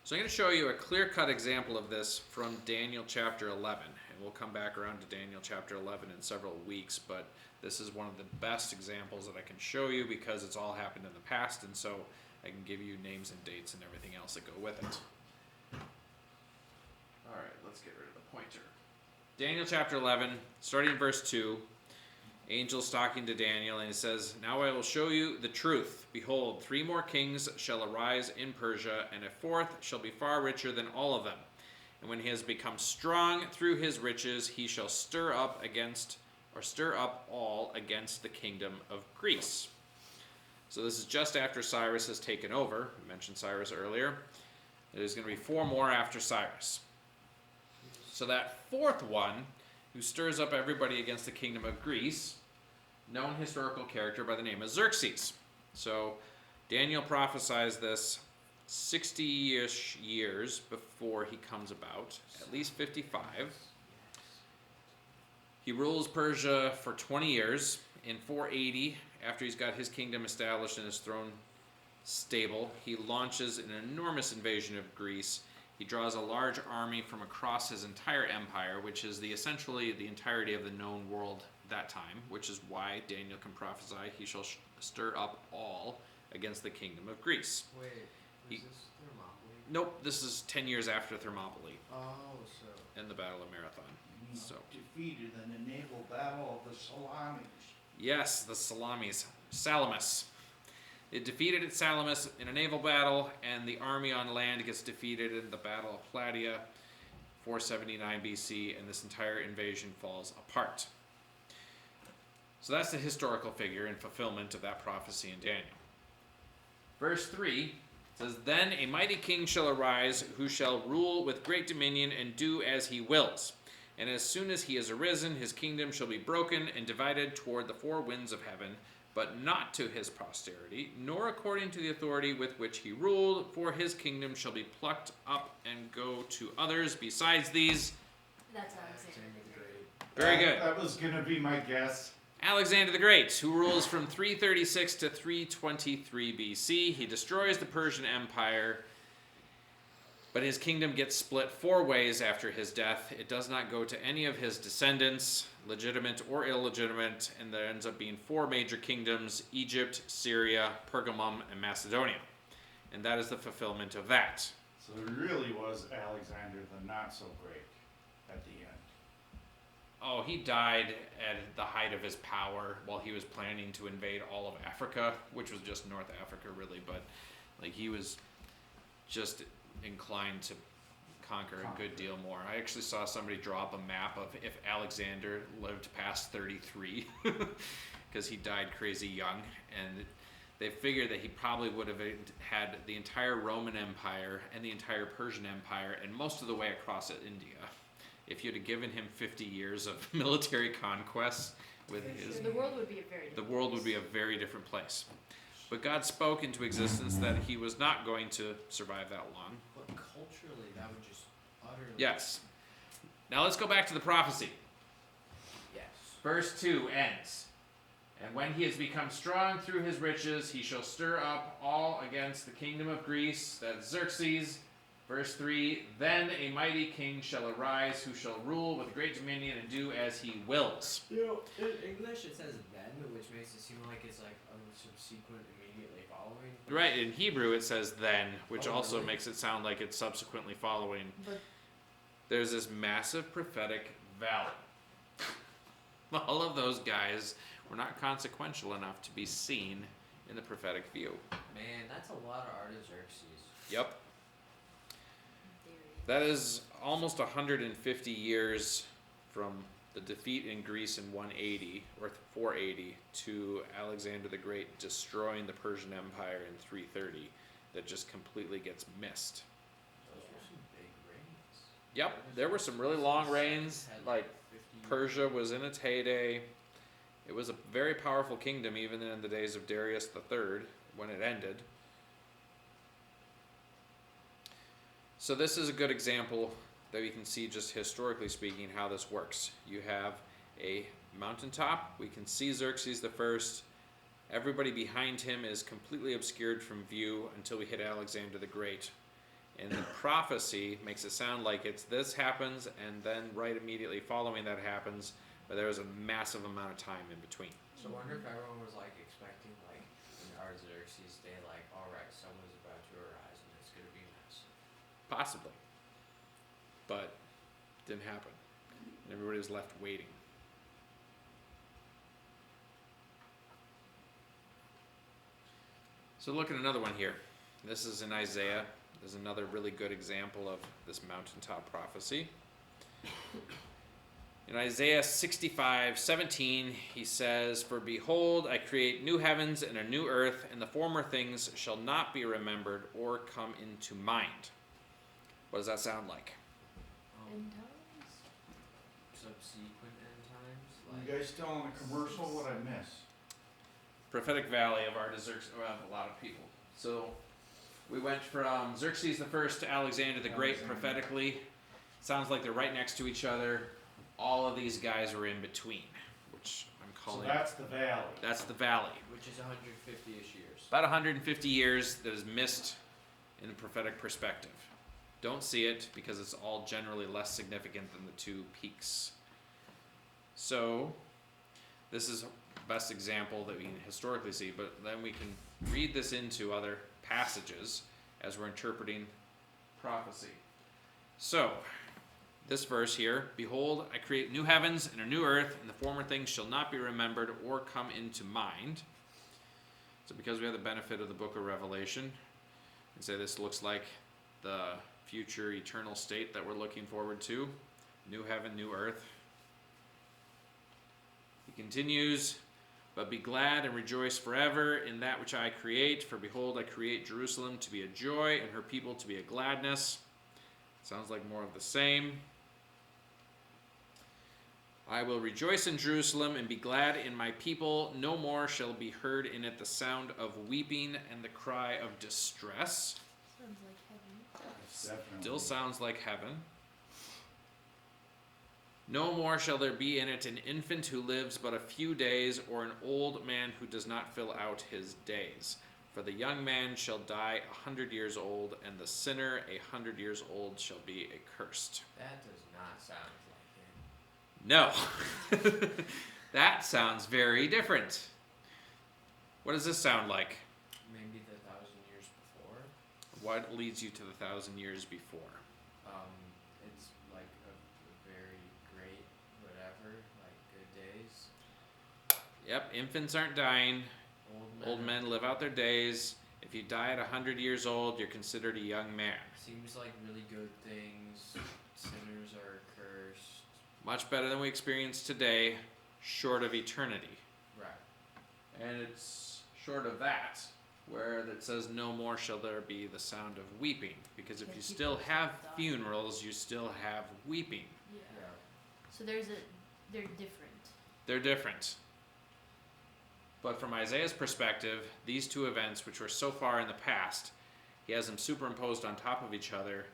S1: So I'm going to show you a clear-cut example of this from Daniel chapter 11. And we'll come back around to Daniel chapter 11 in several weeks, but this is one of the best examples that I can show you because it's all happened in the past, and so I can give you names and dates and everything else that go with it. Alright, let's get rid of the pointer. Daniel chapter 11, starting in verse 2. Angel's talking to Daniel, and he says, "Now I will show you the truth. Behold, 3 more kings shall arise in Persia, and a 4th shall be far richer than all of them. And when he has become strong through his riches, he shall stir up all against the kingdom of Greece." So this is just after Cyrus has taken over. We mentioned Cyrus earlier. There's going to be 4 more after Cyrus. So that 4th one, who stirs up everybody against the kingdom of Greece, known historical character by the name of Xerxes. So Daniel prophesies this 60-ish years before he comes about, at least 55. He rules Persia for 20 years. In 480, after he's got his kingdom established and his throne stable, he launches an enormous invasion of Greece. He draws a large army from across his entire empire, which is essentially the entirety of the known world that time, which is why Daniel can prophesy he shall stir up all against the kingdom of Greece.
S2: Wait,
S1: He-
S2: is this Thermopylae?
S1: Nope, this is 10 years after Thermopylae
S2: Oh, so
S1: and the Battle of Marathon. So
S3: Defeated in the naval battle of the Salamis.
S1: yes, the Salamis. It defeated at Salamis in a naval battle, and the army on land gets defeated in the Battle of Plataea, 479 BC, and this entire invasion falls apart. So that's the historical figure in fulfillment of that prophecy in Daniel. Verse 3 says, "Then a mighty king shall arise, who shall rule with great dominion and do as he wills. And as soon as he has arisen, his kingdom shall be broken and divided toward the 4 winds of heaven, but not to his posterity, nor according to the authority with which he ruled, for his kingdom shall be plucked up and go to others besides these.
S4: That's Alexander.
S2: the Great.
S1: Very good.
S3: That was gonna be my guess.
S1: Alexander the Great, who rules from 336 to 323 BC. He destroys the Persian Empire, but his kingdom gets split 4 ways after his death. It does not go to any of his descendants, legitimate or illegitimate, and there ends up being 4 major kingdoms: Egypt, Syria, Pergamum, and Macedonia. And that is the fulfillment of that.
S3: So it really was Alexander the not so great at the end.
S1: Oh, he died at the height of his power while he was planning to invade all of Africa, which was just North Africa, really, but like he was just inclined to conquer a good deal more. I actually saw somebody draw up a map of if Alexander lived past 33, because he died crazy young, and they figured that he probably would have had the entire Roman Empire and the entire Persian Empire and most of the way across India. If you'd have given him 50 years of military conquests with his,
S4: The world would be a very different
S1: the world would be a very different place. But God spoke into existence that he was not going to survive that long.
S2: But culturally, that would just utterly.
S1: Yes. Now let's go back to the prophecy.
S2: Yes.
S1: Verse 2 ends. And when he has become strong through his riches, he shall stir up all against the kingdom of Greece, that's Xerxes. Verse 3, then a mighty king shall arise who shall rule with great dominion and do as he wills.
S2: You know, in English it says then, which makes it seem like it's like a subsequent immediately following.
S1: Right, in Hebrew it says then, which
S2: Oh,
S1: also
S2: really?
S1: makes it sound like it's subsequently following.
S4: But
S1: There's this massive prophetic valley. All of those guys were not consequential enough to be seen in the prophetic view.
S2: Man, that's a lot of Artaxerxes.
S1: Yep.
S4: theory.
S1: That is almost 150 years from the defeat in Greece in 180 or 480 to Alexander the Great destroying the Persian Empire in 330 that just completely gets missed.
S2: Those were some big reigns.
S1: Yep, there were some really long reigns,
S2: Had
S1: like
S2: 50
S1: Persia was in its heyday. It was a very powerful kingdom even in the days of Darius III when it ended. So this is a good example that we can see just historically speaking how this works. You have a mountaintop. We can see Xerxes the First. Everybody behind him is completely obscured from view until we hit Alexander the Great. And the prophecy makes it sound like it's this happens and then right immediately following that happens, but there was a massive amount of time in between.
S2: So I wonder if everyone was like expecting like in Artaxerxes' day, like, alright, someone's about to arise and it's gonna be massive.
S1: Possibly. But didn't happen. And everybody was left waiting. So look at another one here. This is in Isaiah. There's another really good example of this mountaintop prophecy. In Isaiah 65:17, he says, "For behold, I create new heavens and a new earth, and the former things shall not be remembered or come into mind." What does that sound like?
S4: End times?
S2: Subsequent end times.
S3: You guys still on the commercial? What I miss?
S1: Prophetic valley of Artaxerxes, of a lot of people. So we went from Xerxes the First to Alexander the Great
S3: Alexander.
S1: prophetically. Sounds like they're right next to each other. All of these guys are in between, which I'm
S3: So
S1: calling.
S3: that's the valley.
S1: That's the valley.
S2: Which is 150-ish years.
S1: About 150 years that is missed in a prophetic perspective. Don't see it because it's all generally less significant than the 2 peaks. So this is the best example that we can historically see, but then we can read this into other passages as we're interpreting prophecy. So this verse here, "Behold, I create new heavens and a new earth, and the former things shall not be remembered or come into mind." So because we have the benefit of the book of Revelation, and say this looks like the future eternal state that we're looking forward to, new heaven, new earth. He continues, "But be glad and rejoice forever in that which I create, for behold, I create Jerusalem to be a joy and her people to be a gladness." Sounds like more of the same. I will rejoice in Jerusalem and be glad in my people. No more shall be heard in it the sound of weeping and the cry of distress.
S4: Sounds like heaven.
S3: Definitely.
S1: Still sounds like heaven. No more shall there be in it an infant who lives but a few days, or an old man who does not fill out his days. For the young man shall die 100 years old, and the sinner 100 years old shall be accursed.
S2: That does not sound like it.
S1: No. That sounds very different. What does this sound like?
S2: Maybe the 1,000 years before.
S1: What leads you to the 1,000 years before?
S2: It's like a very great whatever, like good days.
S1: Yep, infants aren't dying. Old men live out their days. If you die at 100 years old, you're considered a young man.
S2: Seems like really good things. Sinners are cursed.
S1: Much better than we experience today, short of eternity.
S2: Right.
S1: And it's short of that, where it says, no more shall there be the sound of weeping. Because if you
S4: Because
S1: still
S4: people
S1: have
S4: die.
S1: funerals, you still have weeping.
S4: Yeah.
S2: Yeah.
S4: So they're different.
S1: They're different. But from Isaiah's perspective, these two events, which were so far in the past, he has them superimposed on top of each other,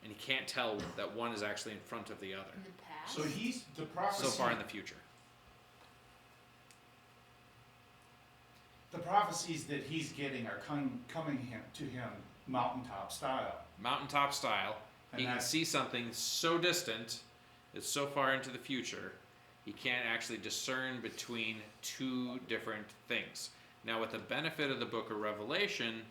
S1: and he can't tell that one is actually in front of the other.
S4: In the past.
S3: So he's the prophecy.
S1: So far in the future.
S3: The prophecies that he's getting are coming to him mountaintop style.
S1: Mountaintop style.
S3: And
S1: He can
S3: that's-
S1: see something so distant, it's so far into the future, he can't actually discern between two different things. Now, with the benefit of the book of Revelation,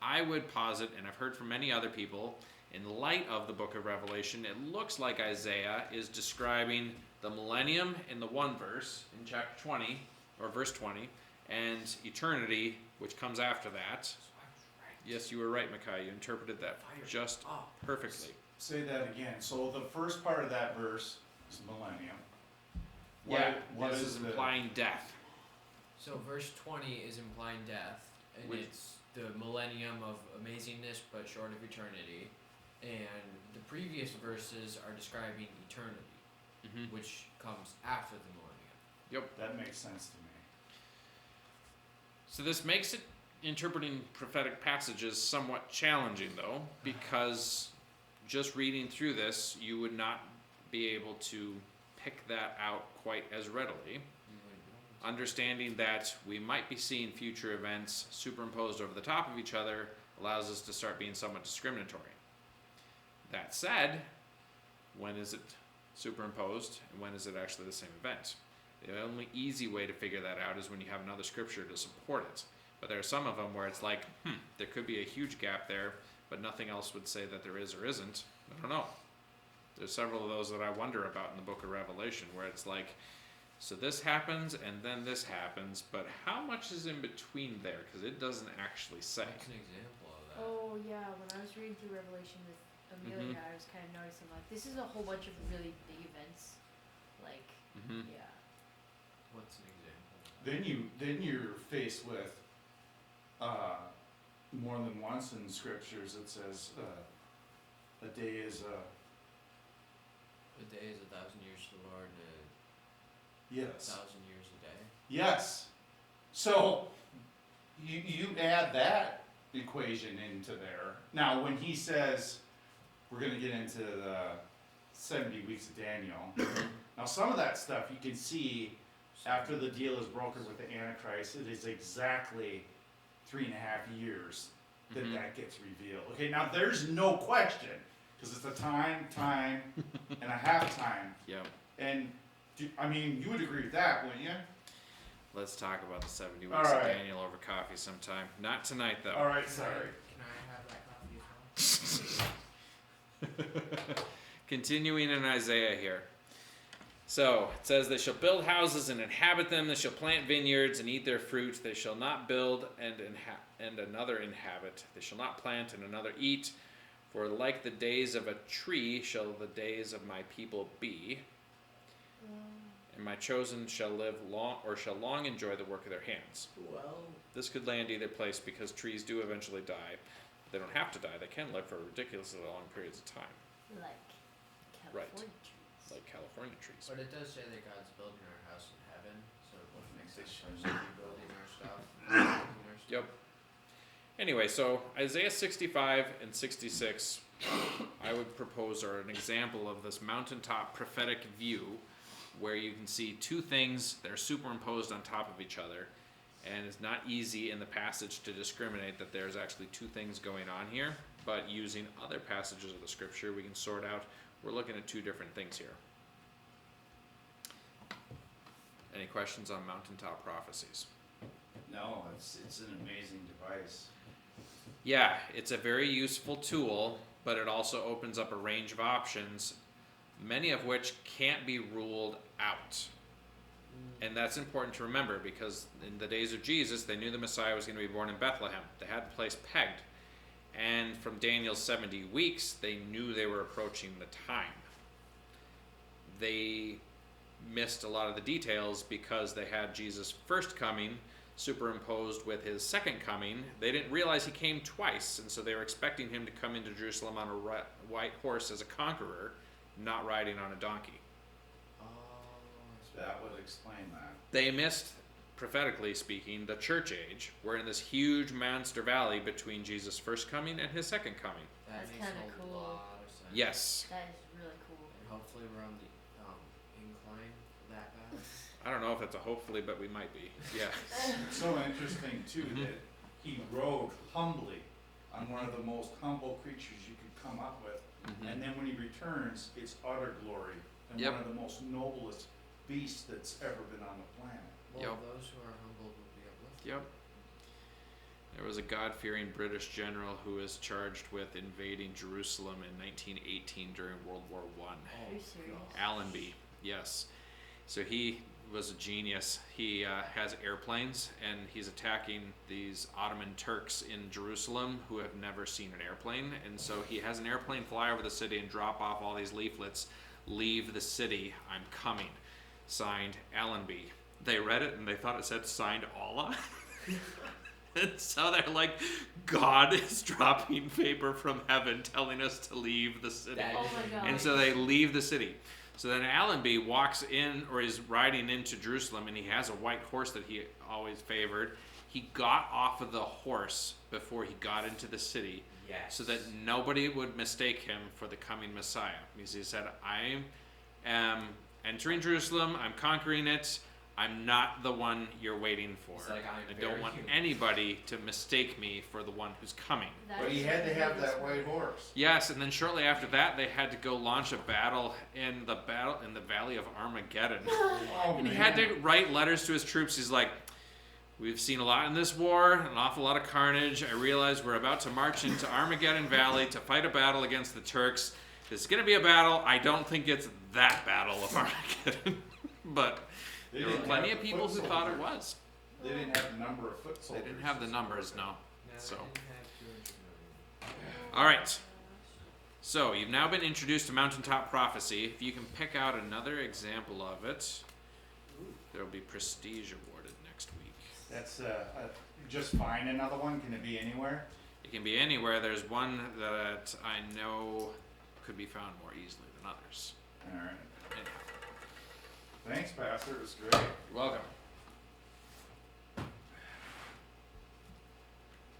S1: I would posit, and I've heard from many other people, in light of the book of Revelation, it looks like Isaiah is describing the millennium in the one verse, in chapter 20, or verse 20, and eternity, which comes after that.
S2: So I was right.
S1: Yes, you were right, Micaiah. You interpreted that
S2: Fired
S1: just
S2: up.
S1: perfectly.
S3: Say that again. So the first part of that verse is millennium.
S1: This is
S3: the-
S1: implying death.
S2: So verse 20 is implying death, and
S1: Which-
S2: it's the millennium of amazingness but short of eternity. And the previous verses are describing eternity,
S1: Mm-hmm.
S2: which comes after the millennium.
S3: That makes sense to me.
S1: So this makes it interpreting prophetic passages somewhat challenging, though, because just reading through this, you would not be able to pick that out quite as readily.
S2: You wouldn't know.
S1: Understanding that we might be seeing future events superimposed over the top of each other allows us to start being somewhat discriminatory. That said, when is it superimposed and when is it actually the same event? The only easy way to figure that out is when you have another scripture to support it. But there are some of them where it's like, there could be a huge gap there, but nothing else would say that there is or isn't. I don't know. There's several of those that I wonder about in the book of Revelation where it's like, so this happens and then this happens, but how much is in between there? Because it doesn't actually say.
S2: What's an example of that?
S4: Oh yeah, when I was reading through Revelation with Amelia,
S1: Mhm.
S4: I was kind of noticing like this is a whole bunch of really big events. Like
S1: Hmm.
S4: yeah.
S2: What's an example of that?
S3: Then you're faced with more than once in scriptures it says a day is
S2: A day is 1,000 years to the Lord, and
S3: yes.
S2: 1,000 years a day.
S3: Yes. So you add that equation into there. Now when he says we're gonna get into the 70 weeks of Daniel. Now some of that stuff you can see after the deal is brokered with the Antichrist, it is exactly 3.5 years that
S1: Mhm.
S3: that gets revealed. Okay, now there's no question, because it's a time, and a half time.
S1: Yep.
S3: And, I mean, you would agree with that, wouldn't you?
S1: Let's talk about the 70 weeks
S3: All
S1: of
S3: right.
S1: Daniel over coffee sometime. Not tonight, though.
S3: Alright, sorry.
S2: Can I have that copy as well?
S1: Continuing in Isaiah here. So it says, they shall build houses and inhabit them. They shall plant vineyards and eat their fruit. They shall not build and another inhabit. They shall not plant and another eat. For like the days of a tree shall the days of my people be. And my chosen shall live long, or shall long enjoy the work of their hands.
S2: Well,
S1: This could land either place because trees do eventually die. They don't have to die. They can live for ridiculously long periods of time.
S4: Like
S1: Right.
S4: California trees.
S1: like California trees.
S2: But it does say that God's building our house in heaven, so it wouldn't make sense for us to be building our stuff.
S1: Yep. Anyway, so Isaiah 65 and 66, I would propose are an example of this mountaintop prophetic view where you can see two things that are superimposed on top of each other. And it's not easy in the passage to discriminate that there's actually two things going on here. But using other passages of the scripture, we can sort out we're looking at two different things here. Any questions on mountaintop prophecies?
S3: No, it's an amazing device.
S1: Yeah, it's a very useful tool, but it also opens up a range of options, many of which can't be ruled out. And that's important to remember because in the days of Jesus, they knew the Messiah was going to be born in Bethlehem. They had the place pegged. And from Daniel's 70 weeks, they knew they were approaching the time. They missed a lot of the details because they had Jesus' first coming superimposed with his second coming. They didn't realize he came twice, and so they were expecting him to come into Jerusalem on a white horse as a conqueror, not riding on a donkey.
S2: Oh,
S3: That would explain that.
S1: They missed, prophetically speaking, the church age. We're in this huge monster valley between Jesus' first coming and his second coming.
S2: that
S4: That's
S2: makes
S4: kinda
S2: a
S4: cool.
S2: lot of sense.
S1: Yes.
S4: That is really cool.
S2: And hopefully we're on the incline that bad.
S1: I don't know if it's a hopefully, but we might be. Yeah.
S3: It's so interesting too
S1: Mhm.
S3: that he rode humbly on one of the most humble creatures you could come up with.
S1: Mhm.
S3: And then when he returns, it's utter glory and
S1: Yep.
S3: one of the most noblest beasts that's ever been on the planet.
S2: Well,
S1: Yep.
S2: those who are humble will be uplifted.
S1: Yep. There was a God-fearing British general who was charged with invading Jerusalem in 1918 during World War I.
S4: Are you serious?
S1: Allenby, yes. So he was a genius. He has airplanes, and he's attacking these Ottoman Turks in Jerusalem who have never seen an airplane. And so he has an airplane fly over the city and drop off all these leaflets, "Leave the city, I'm coming." Signed, Allenby. They read it and they thought it said signed Allah. And so they're like, God is dropping paper from heaven telling us to leave the city.
S2: That-
S4: Oh my god.
S1: And so they leave the city. So then Allenby walks in, or is riding into Jerusalem, and he has a white horse that he always favored. He got off of the horse before he got into the city,
S2: Yes.
S1: so that nobody would mistake him for the coming Messiah. Because he said, I am entering Jerusalem, I'm conquering it, I'm not the one you're waiting for.
S2: He's like, "I'm
S1: I don't
S2: very
S1: want
S2: human."
S1: anybody to mistake me for the one who's coming.
S4: That
S3: But he
S4: is
S3: had to have
S4: really
S3: that
S4: smart.
S3: white horse.
S1: Yes, and then shortly after that, they had to go launch a battle in the Valley of Armageddon.
S3: Oh,
S1: And he
S3: man.
S1: had to write letters to his troops. He's like, we've seen a lot in this war, an awful lot of carnage. I realize we're about to march into Armageddon Valley to fight a battle against the Turks. It's going to be a battle. I don't think it's that battle of Armageddon. But
S3: They
S1: there were
S3: didn't
S1: plenty
S3: have
S1: of
S3: the
S1: people
S3: foot
S1: who thought it
S3: soldiers.
S1: was.
S3: They didn't have the number of foot
S1: They
S3: soldiers.
S1: didn't have the
S3: to
S1: numbers,
S3: support
S1: no.
S2: No,
S1: So.
S2: they didn't have 200 million.
S1: All right. So you've now been introduced to mountaintop prophecy. If you can pick out another example of it, there will be prestige awarded next week.
S3: That's just fine. Another one. Can it be anywhere?
S1: It can be anywhere. There's one that I know could be found more easily than others.
S3: All right.
S1: Anyhow,
S3: Thanks, Pastor. It was great.
S1: you're welcome.